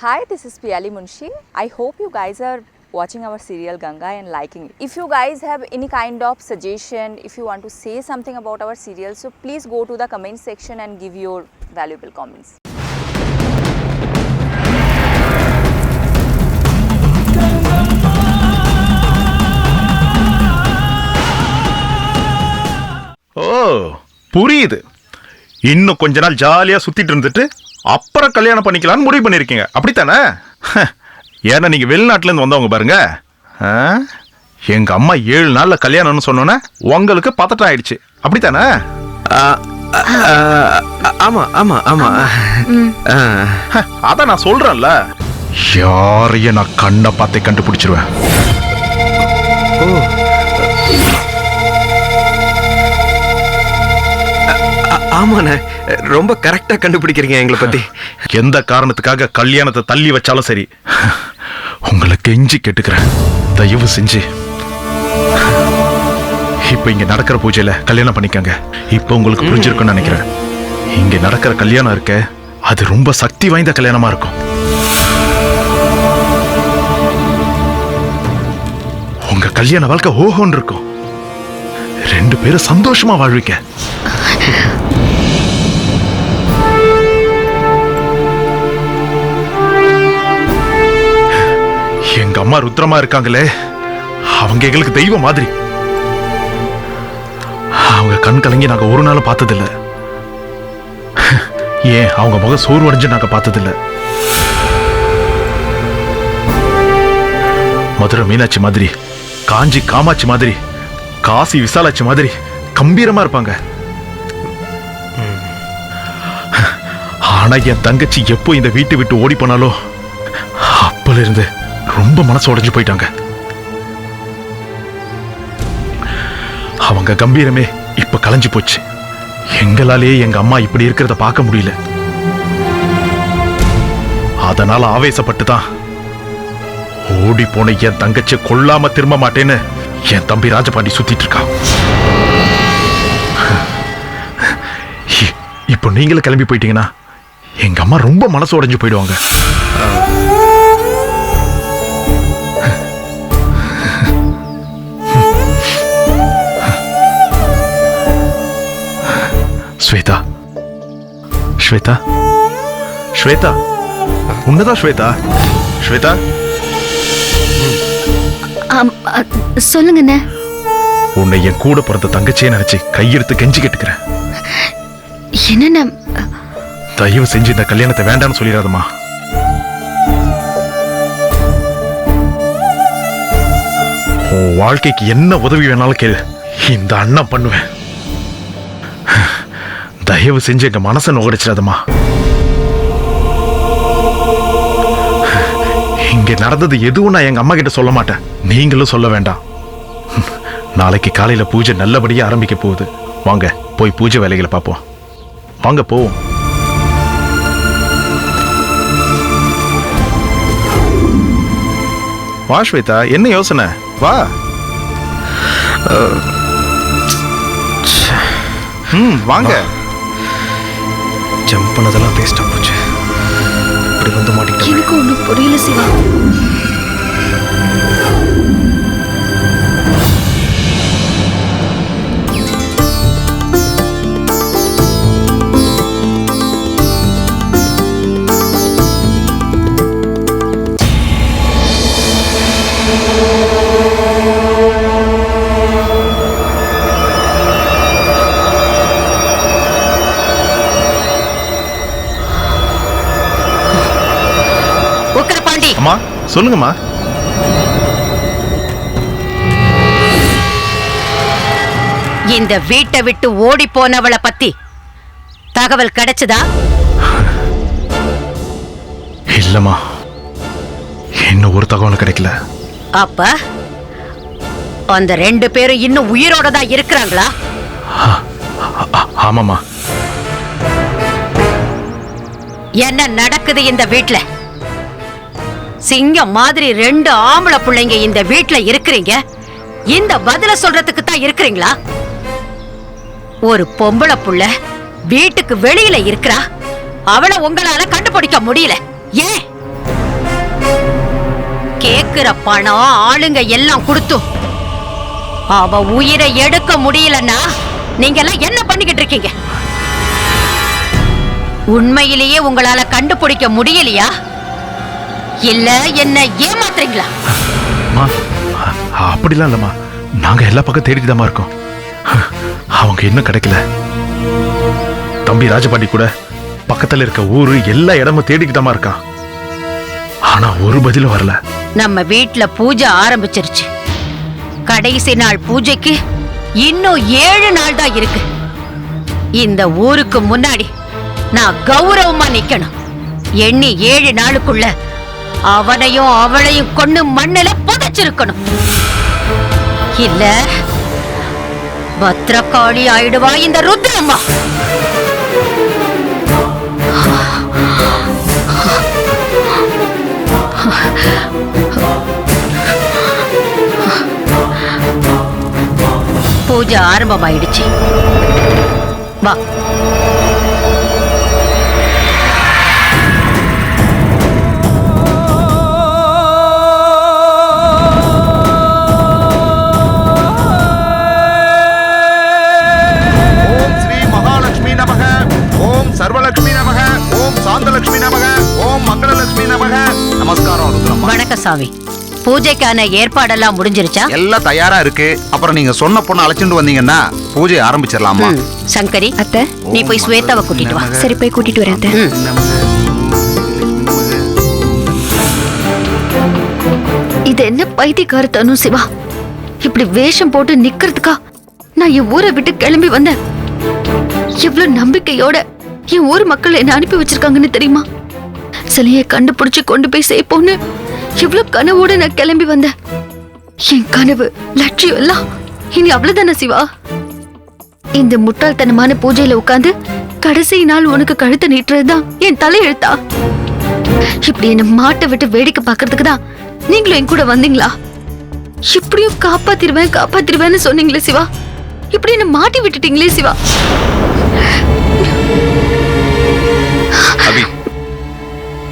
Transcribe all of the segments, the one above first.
Hi, this is Piyali Munshi. I hope you guys are watching our serial Ganga and liking it. If you guys have any kind of suggestion, if you want to say something about our serial, so please go to the comment section and give your valuable comments. ஓ புரியுது. இன்னும் கொஞ்ச நாள் ஜாலியா சுத்திட்டு இருந்துட்டு அப்புறம் கல்யாணம் பண்ணிக்கலாம்னு முடிவு பண்ணிருக்கீங்க, அப்படித்தானே? ஏன்னா நீங்க வெளிநாட்டுல இருந்து வந்தவங்க பாருங்க. எங்க அம்மா 7 நாள்ல கல்யாணம்னு சொன்னோன்னே உங்களுக்கு பதட்டம் ஆயிடுச்சு, அப்படித்தானே? ஆமா ஆமா ஆமா. அதான் நான் சொல்றேன்ல, யாரையும் நான் கண்ணை பார்த்தே கண்டுபிடிச்சிருவேன். ஆமாண்ணே, ரொம்ப கரெக்டா கண்டுபிடிக்கிறீங்க எங்களை பத்தி. எந்த காரணத்துக்காக கல்யாணத்தை தள்ளி வச்சாலும் சரி, உங்களை கெஞ்சி கேட்டுக்கிறேன், தயவு செஞ்சு இப்ப இங்க நடக்கிற பூஜையில கல்யாணம் பண்ணிக்கங்க. இப்ப உங்களுக்கு புரிஞ்சிருக்கும்னு நினைக்கிறேன். இங்க நடக்கிற கல்யாணம் இருக்க, அது ரொம்ப சக்தி வாய்ந்த கல்யாணமா இருக்கும். உங்க கல்யாண வாழ்க்கை ஓஹோன்னு இருக்கும். 2 பேரும் சந்தோஷமா வாழ்வீங்க. எங்க அம்மா ருத்ரமா இருக்காங்களே, அவங்க எங்களுக்கு தெய்வம் மாதிரி. அவங்க கண் கலங்கி நாங்க ஒரு நாளும் பார்த்ததில்ல. ஏன் அவங்க முகம் சோர்வடைஞ்சு நாங்க பார்த்ததில்ல. மதுரை மீனாட்சி மாதிரி, காஞ்சி காமாட்சி மாதிரி, காசி விசாலாட்சி மாதிரி கம்பீரமா இருப்பாங்க. ஆனா என் தங்கச்சி எப்போ இந்த வீட்டை விட்டு ஓடி போனாலோ அப்பல இருந்து ரொம்ப மனசு உடைஞ்சு போயிட்டாங்க. அவங்க கம்பீரமே இப்ப கலைஞ்சு போச்சு. எங்களாலே எங்க அம்மா இப்படி இருக்கிறத பார்க்க முடியல. அதனால ஆவேசப்பட்டு தான் ஓடி போன என் தங்கச்சி கொல்லாம திரும்ப மாட்டேன்னு என் தம்பி ராஜபாண்டி சுத்திட்டு இருக்கான். இப்போ நீங்களும் கிளம்பி போயிட்டீங்கன்னா எங்க அம்மா ரொம்ப மனசு உடைஞ்சு போயிடுவாங்க. ஸ்வேதா, ஸ்வேதா, ஸ்வேதா, உன்னதான் ஸ்வேதா, ஸ்வேதா. சொல்லுங்கண்ணே. உன்னை என் கூட பிறந்த தங்கச்சியே நினைச்சு கையெடுத்து கெஞ்சி கேட்டுக்கிறேன். என்னண்ணா, தயவு செஞ்சு இந்த கல்யாணத்தை வேண்டாம்னு சொல்லிடாதம்மா. உன் வாழ்க்கைக்கு என்ன உதவி வேணாலும் கேளு, இந்த அண்ணன் பண்ணுவேன். தயவு செஞ்சு எங்க மனசை நுகடிச்சிடாதம்மா. இங்க நடந்தது எதுவும் நான் எங்க அம்மா கிட்ட சொல்ல மாட்டேன், நீங்களும் சொல்ல வேண்டாம். நாளைக்கு காலையில பூஜை நல்லபடியா ஆரம்பிக்க போகுது. வாங்க போய் பூஜை வேலைகளை பார்ப்போம். வாங்க போவோம். வா ஸ்வேதா, என்ன யோசனை? வா. வாங்க. ஜம்ப் பண்ணதெல்லாம் வேஸ்டா போச்சு. இப்படி வந்து மாட்டிக்கிட்டேன். எனக்கு ஒன்றும் புரியல சிவா. அம்மா சொல்லுங்கம்மா. இந்த வீட்டை விட்டு ஓடி போனவளை பத்தி தகவல் கிடைச்சதா? இல்லம்மா, இன்னும் ஒரு தகவல் கிடைக்கல. அப்ப அந்த 2 பேரும் இன்னும் உயிரோட தான் இருக்கிறாங்களா? ஆமாமா. என்ன நடக்குது இந்த வீட்ல? சிங்கம் மாதிரி 2 ஆம்பளை பிள்ளைங்க இந்த வீட்ல இருக்கிறீங்க. இந்த பதில சொல்றதுக்கு தான் இருக்கிறீங்களா? ஒரு பொம்பளை புள்ள வீட்டுக்கு வெளியில இருக்கிறா, அவளை உங்களால கண்டுபிடிக்க முடியல. ஏன்? கேக்குற பணம் ஆளுங்க எல்லாம் கொடுத்தும் அவ உயிரை எடுக்க முடியலன்னா நீங்க எல்லாம் என்ன பண்ணிக்கிட்டு இருக்கீங்க? உண்மையிலேயே உங்களால கண்டுபிடிக்க முடியலையா இல்ல என்ன ஏமாத்துறீங்களா? அம்மா, அப்படிலாம் இல்லம்மா. நாங்க எல்லா பக்கம் தேடிட்டு தான் இருக்கோம். அவங்க இன்னும் கிடைக்கல. தம்பி ராஜபாண்டி கூட பக்கத்துல இருக்க ஊரு எல்லா இடமும் தேடிக்கிட்டு தான் இருக்கான். ஆனா ஒரு பதிலும் வரல. நம்ம வீட்ல பூஜை ஆரம்பிச்சிருச்சு. கடைசி நாள் பூஜைக்கு இன்னும் 7 நாள் தான் இருக்கு. இந்த ஊருக்கு முன்னாடி நான் கௌரவமா நிக்கணும். எண்ணி 7 நாளுக்குள்ள அவனையும் அவளையும் கொண்டு மண்ணில புதைச்சிருக்கணும். இல்ல பத்ரகாளி ஆயிடுவா இந்த ருத்ரம்மா. பூஜை ஆரம்பமாயிடுச்சு. வா. ஓம் ஸ்ரீ மகாலட்சுமி நமக, ஓம் சர்வலட்சுமி நமக, ஓம் சாந்தலட்சுமி நமக, ஓம் மங்களலட்சுமி நமக. நமஸ்காரம் ருத்ரம்மா. வணக்கம் சாமி. பூஜைக்கான ஏற்பாடெல்லாம் முடிஞ்சிருச்சா? எல்லாம் தயாரா இருக்கு. அப்புறம் நீங்க சொன்ன பொண்ணு அழைச்சிட்டு வந்தீங்கன்னா பூஜை ஆரம்பிச்சிடலாமா? சங்கரி, அத்தை, நீ போய் ஸ்வேதாவை கூட்டிட்டு வா. சரி போய் கூட்டிட்டு வரேன் அத்தை. இது என்ன பைத்தியக்காரத்தனு சிவா? இப்படி வேஷம் போட்டு நிக்கிறதுக்கா நான் என் ஊரை விட்டு கிளம்பி வந்தேன். எவ்வளவு நம்பிக்கையோட என் ஊர் மக்கள் என்ன அனுப்பி வச்சிருக்காங்கன்னு தெரியுமா? சிலையை கண்டுபிடிச்சு கொண்டு போய் சேர்ப்போன்னு எவ்வளவு கனவோட நான் கிளம்பி வந்தேன். என் கனவு லட்சியம் எல்லாம் இனி அவ்வளவுதானே சிவா? இந்த முட்டாள்தனமான பூஜையில உட்கார்ந்து கடைசி நாள் உனக்கு கழுத்தை நீட்டுறதுதான் என் தலையெழுத்தா? இப்படி என்ன மாட்டை விட்டு வேடிக்கை பாக்குறதுக்கு தான் நீங்களும் என் கூட வந்தீங்களா? இப்படியும் காப்பாத்திருவேன் காப்பாத்திருவேன்னு சொன்னீங்களே சிவா, இப்படி என்ன மாட்டி விட்டுட்டீங்களே சிவா. அபி,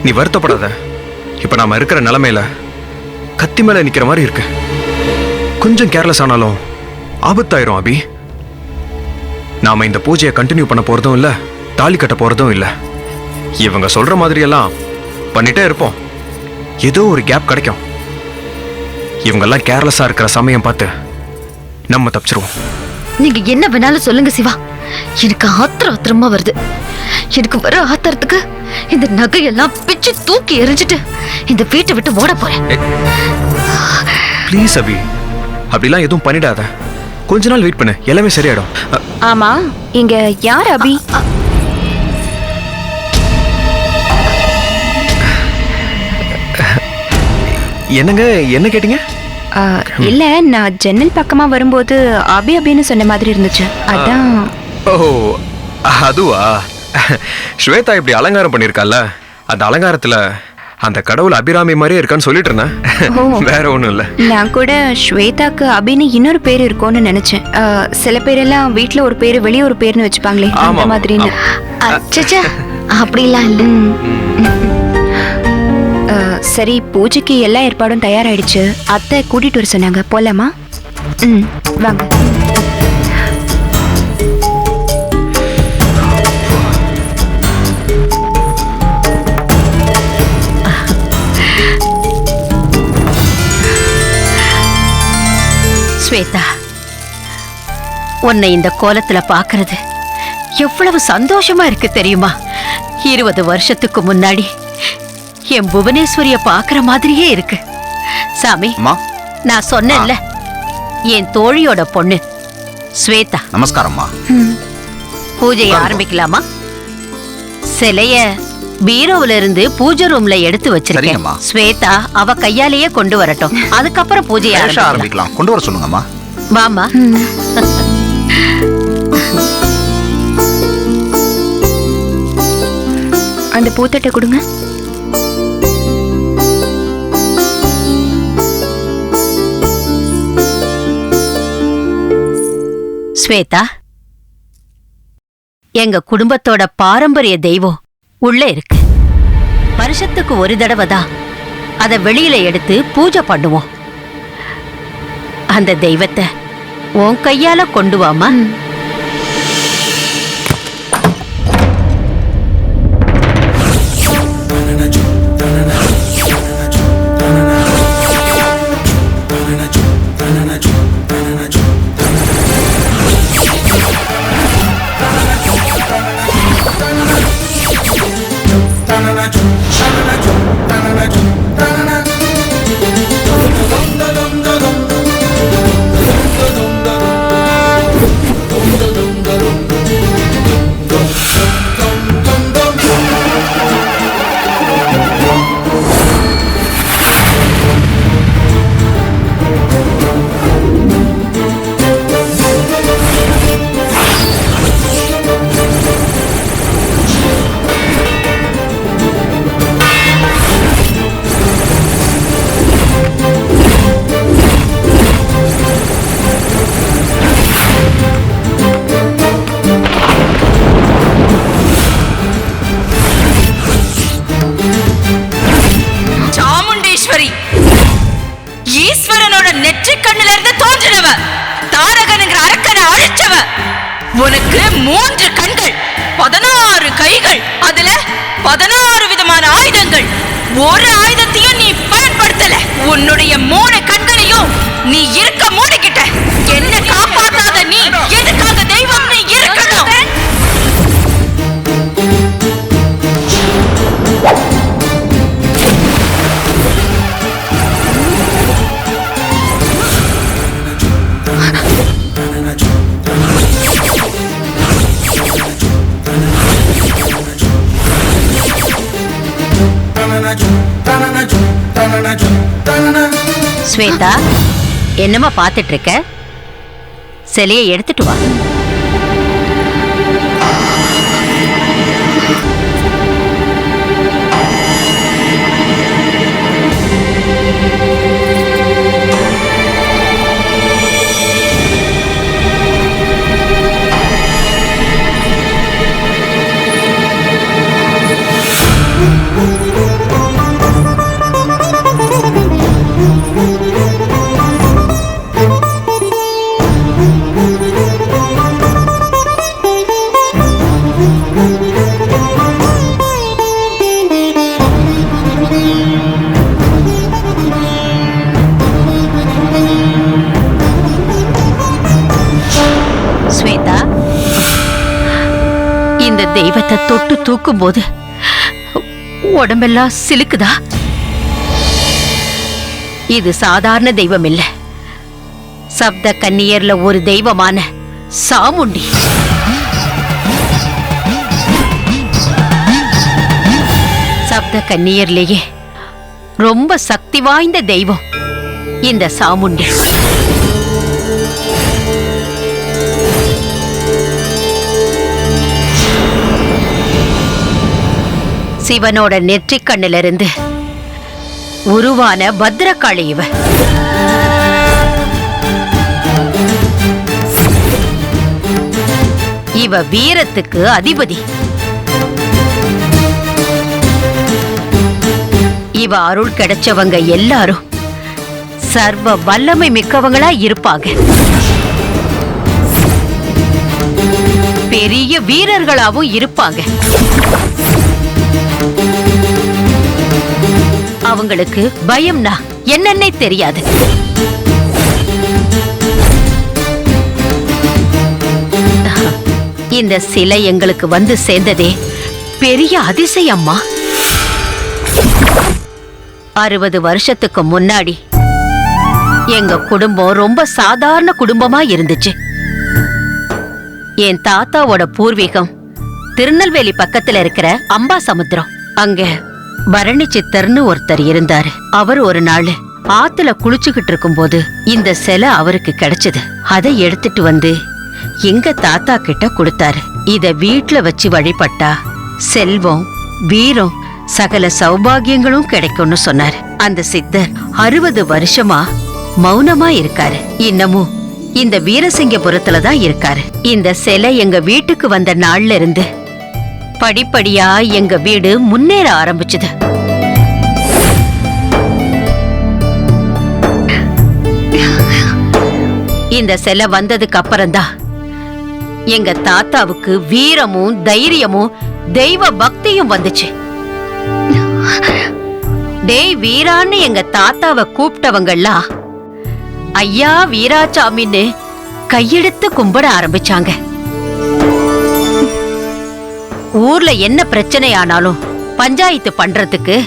நீ வருத்தப்படாத. இப்ப நாம இருக்கிற நிலைமையில கத்தி மேல நிக்கிற மாதிரி இருக்கு. கொஞ்சம் கேர்லெஸ் ஆனாலும் ஆபத்தாயிரும் அபி. நாம இந்த பூஜையை கண்டினியூ பண்ண போறதும் இல்ல, தாலி கட்ட போறதும் இல்ல. இவங்க சொல்ற மாதிரி எல்லாம் பண்ணிட்டே இருப்போம். ஏதோ ஒரு கேப் கிடைக்கும். இவங்கெல்லாம் கேர்லெஸ்ஸா இருக்கிற சமயம் பார்த்து நம்ம தப்பிச்சிருவோம். நீங்க என்ன வேணாலும் சொல்லுங்க சிவா, எனக்கு ஆத்திரமா வருது. எனக்கு வர ஆத்திரத்துக்கு இந்த நகையெல்லாம் பிச்சு தூக்கி எரிஞ்சிட்டு இந்த வீட்டை விட்டு ஓட போறேன். ப்ளீஸ் அபி, அப்படிலாம் எதுவும் பண்ணிடாத. கொஞ்ச நாள் வெயிட் பண்ணு, எல்லாமே சரியாயிடும். ஆமா, இங்க யார் அபி? என்னங்க, என்ன கேட்டீங்க? இல்ல, நான் ஜன்னல் பக்கமா வரும்போது அபி அபின்னு சொன்ன மாதிரி இருந்துச்சு, அதான். ஓ, அதுவா? ஸ்வேதா இப்படி அலங்காரம் பண்ணிருக்கால, அந்த அலங்காரத்துல அந்த கடவுள் அபிராமி மாதிரியே இருக்கான்னு சொல்லிட்டு இருந்தேன். வேற ஒண்ணும் இல்ல. நான் கூட ஸ்வேதாக்கு அபின்னு இன்னொரு பேர் இருக்கும்னு நினைச்சேன். சில பேரெல்லாம் வீட்ல ஒரு பேரு வெளியே ஒரு பேர்னு வச்சுப்பாங்களே, அந்த மாதிரின்னு. அச்சச்சா, அப்படிலாம் இல்ல. சரி, பூஜைக்கு எல்லா ஏற்பாடும் தயாராயிடுச்சு. அத்தை கூட்டிட்டு வர சொன்னாங்க, போலாமா? வாங்க. ஸ்வேதா, உன்னை இந்த கோலத்துல பாக்குறது எவ்வளவு சந்தோஷமா இருக்கு தெரியுமா? 20 வருஷத்துக்கு முன்னாடி என் புவனேஸ்வரிய பாக்குற மாதிரியே இருக்கு. சாமி, நான் சொன்னேன்ல, என் தோழியோட பொண்ணு ஸ்வேதா. நமஸ்காரம்மா. பூஜையை ஆரம்பிக்கலாமா? சிலைய பீரோவுல இருந்து பூஜை ரூம்ல எடுத்து வச்சிருக்கேன். ஸ்வேதா அவ கையாலேயே கொண்டு வரட்டும். அதுக்கப்புறம் பூஜையை ஆரம்பிக்கலாம். கொண்டு வர சொல்லுங்கம்மா. வாமா. அந்த பூத்தட்டை கொடுங்க. ஸ்வேதா, எங்க குடும்பத்தோட பாரம்பரிய தெய்வம் உள்ள இருக்கு. வருஷத்துக்கு ஒரு தடவை தான் அத வெளியில எடுத்து பூஜை பண்ணுவோம். அந்த தெய்வத்தை உன் கையால கொண்டு வாமா. ஈஸ்வரனோட நெற்றிக் கண்ணுல இருந்து தோன்றினவ, தாரகனுங்கிற அரக்கனை அழிச்சவ. உனக்கு 3 கண்கள், 16 கைகள், அதுல 16 விதமான ஆயுதங்கள். ஒரு ஆயுதத்தையும் நீ பயன்படுத்தல. உன்னுடைய 3 கண்களையும் நீ இருக்க மூடிக்கிட்ட. என்ன காப்பாத்தாத நீ எதுக்காக தெய்வம் நீ இருக்கணும்? ஸ்வேதா, என்னமா பாத்துட்டு இருக்க? சிலையை எடுத்துட்டு வா. ஸ்வேதா, இந்த தெய்வத்தை தொட்டு தூக்கும் போது உடம்பெல்லாம் சிலுக்குதா? இது சாதாரண தெய்வம் இல்ல, சப்த கன்னியர்ல ஒரு தெய்வமான சாமுண்டி. சப்த கன்னியர்லேயே ரொம்ப சக்தி வாய்ந்த தெய்வம் இந்த சாமுண்டி. சிவனோட நெற்றிக் கண்ணிலிருந்து உருவான பத்ரகாளி இவ. இவ வீரத்துக்கு அதிபதி. இவ அருள் கிடைச்சவங்க எல்லாரும் சர்வ வல்லமை மிக்கவங்களா இருப்பாங்க. பெரிய வீரர்களாவும் இருப்பாங்க. அவங்களுக்கு பயம்னா என்னன்னே தெரியாது. இந்த சிலை எங்களுக்கு வந்து சேர்ந்ததே பெரிய அதிசயம்மா. 60 வருஷத்துக்கு முன்னாடி எங்க குடும்பம் ரொம்ப சாதாரண குடும்பமா இருந்துச்சு. என் தாத்தாவோட பூர்வீகம் திருநெல்வேலி பக்கத்துல இருக்கிற அம்பாசமுத்திரம். அங்க பரணி சித்தர்னு ஒருத்தர் இருந்தாரு. அவர் ஒரு நாள் ஆத்துல குளிச்சுக்கிட்டு இருக்கும் போது இந்த சிலை அவருக்கு கிடைச்சது. அதை எடுத்துட்டு வந்து எங்க தாத்தா கிட்ட கொடுத்தாரு. இத வீட்ல வச்சு வழிபட்டா செல்வம், வீரம், சகல சௌபாகியங்களும் கிடைக்கும்னு சொன்னாரு. அந்த சித்தர் 60 வருஷமா மௌனமா இருக்காரு. இன்னமும் இந்த வீரசிங்கபுரத்துல தான் இருக்காரு. இந்த சிலை எங்க வீட்டுக்கு வந்த நாள்ல இருந்து படிப்படியா எங்க வீடு முன்னேற ஆரம்பிச்சது. இந்த சிலை வந்ததுக்கு அப்புறம்தான் எங்க தாத்தாவுக்கு வீரமும் தைரியமும் தெய்வ பக்தியும் வந்துச்சு. டேய் வீரான்னு எங்க தாத்தாவை கூப்பிட்டவங்கெல்லாம் ஐயா வீராசாமின்னு கையெடுத்து கும்பிட ஆரம்பிச்சாங்க. ஊர்ல என்ன பிரச்சனை ஆனாலும் பஞ்சாயத்து பண்றதுக்கு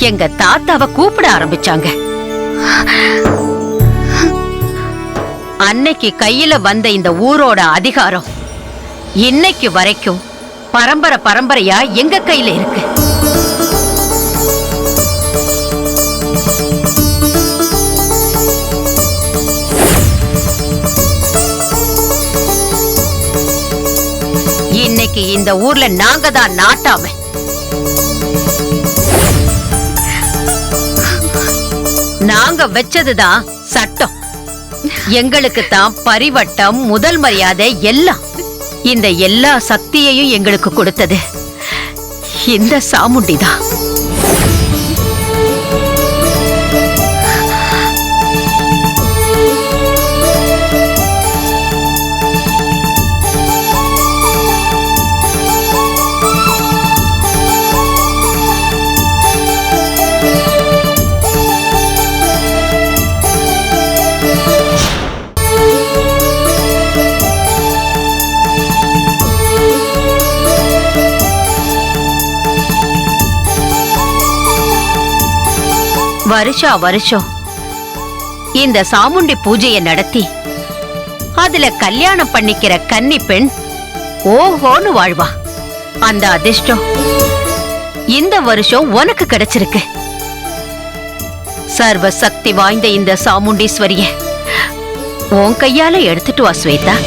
எங்க தாத்தாவை கூப்பிட ஆரம்பிச்சாங்க. அன்னைக்கு கையில வந்த இந்த ஊரோட அதிகாரம் இன்னைக்கு வரைக்கும் பரம்பரை பரம்பரையா எங்க கையில இருக்கு. இன்னைக்கு இந்த ஊர்ல நாங்க தான் நாட்டாம. நாங்க வச்சதுதான் சட்டம். எங்களுக்கு தான் பரிவட்டம், முதல் மரியாதை எல்லாம். இந்த எல்லா சக்தியையும் எங்களுக்கு கொடுத்தது இந்த சாமுண்டி தான். வருஷா வருஷம் இந்த சாமுண்டி பூஜையை நடத்தி அதுல கல்யாணம் பண்ணிக்கிற கன்னி பெண் ஓஹோன்னு வாழ்வா. அந்த அதிர்ஷ்டம் இந்த வருஷம் உனக்கு கிடைச்சிருக்கு. சர்வ சக்தி வாய்ந்த இந்த சாமுண்டீஸ்வரிய உன் கையால எடுத்துட்டு வா ஸ்வேதா.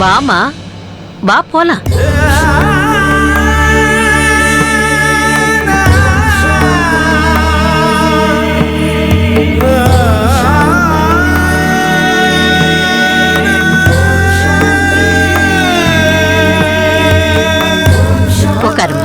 வாமா, வா போலாம். உட்காருமா.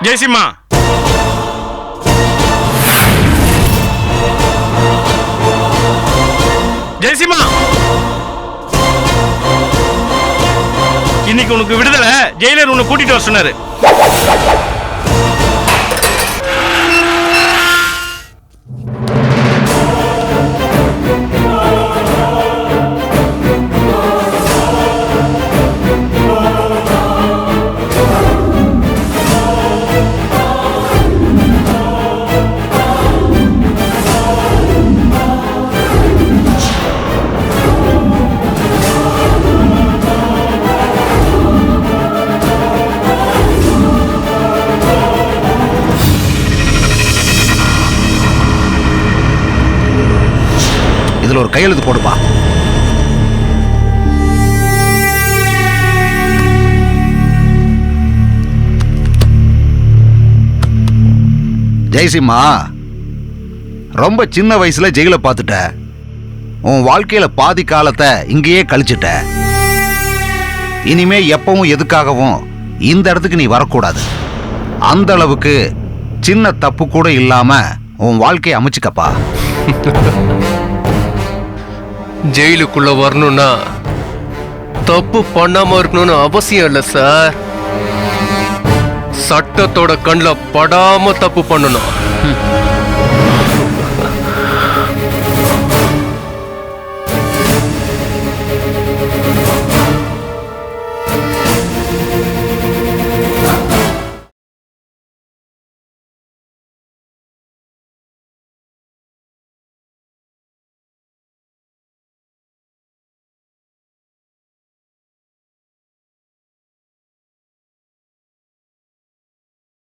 ஜெயசிம்மா, ஜெயசிம்மா, இன்னைக்கு உனக்கு விடுதலை. ஜெயிலர் உன்னை கூட்டிட்டு வர சொன்னாரு. இதுல ஒரு கையெழுத்து போடுப்பா. ஜெயசிம்மா, ரொம்ப சின்ன வயசுல ஜெயில பார்த்துட்ட. உன் வாழ்க்கையில பாதி காலத்தை இங்கேயே கழிச்சிட்ட. இனிமே எப்பவும் எதுக்காகவும் இந்த இடத்துக்கு நீ வரக்கூடாது. அந்த அளவுக்கு சின்ன தப்பு கூட இல்லாம உன் வாழ்க்கையை அமைச்சுக்கப்பா. ஜெயிலுக்குள்ள வரணும்னா தப்பு பண்ணாம இருக்கணும்னு அவசியம் இல்லை சார். சட்டத்தோட கண்ணில் படாம தப்பு பண்ணணும்.